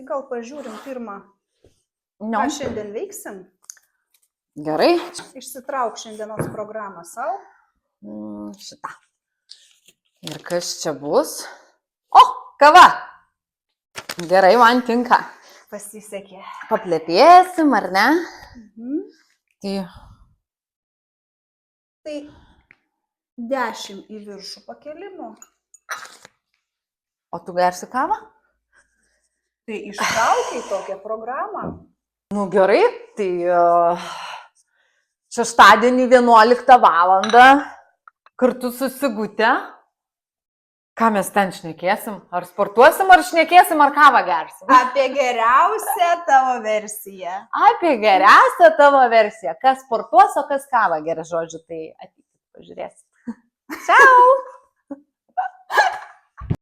gal pažiūrim pirmą, No. ką šiandien veiksim. Gerai. Išsitrauk šiandienos programą savo. Šitą. Ir kas čia bus? O, kava. Gerai, man tinka. Pasisekė. Paplėpėsim, ar ne? Tai 10 į viršų pakelimų. O tu gersi kavą? Tai ištraukiai tokią programą. Nu gerai, tai šeštadienį 11 valandą kartu su Sigute. Ką mes ten šnekėsim? Ar sportuosim, ar šnekėsim, ar kavą gersim? Apie geriausią tavo versiją. Apie geriausią tavo versiją. Kas sportuos, o kas kavą geria, žodžiu, tai ateikit, pažiūrėsit. Ciao!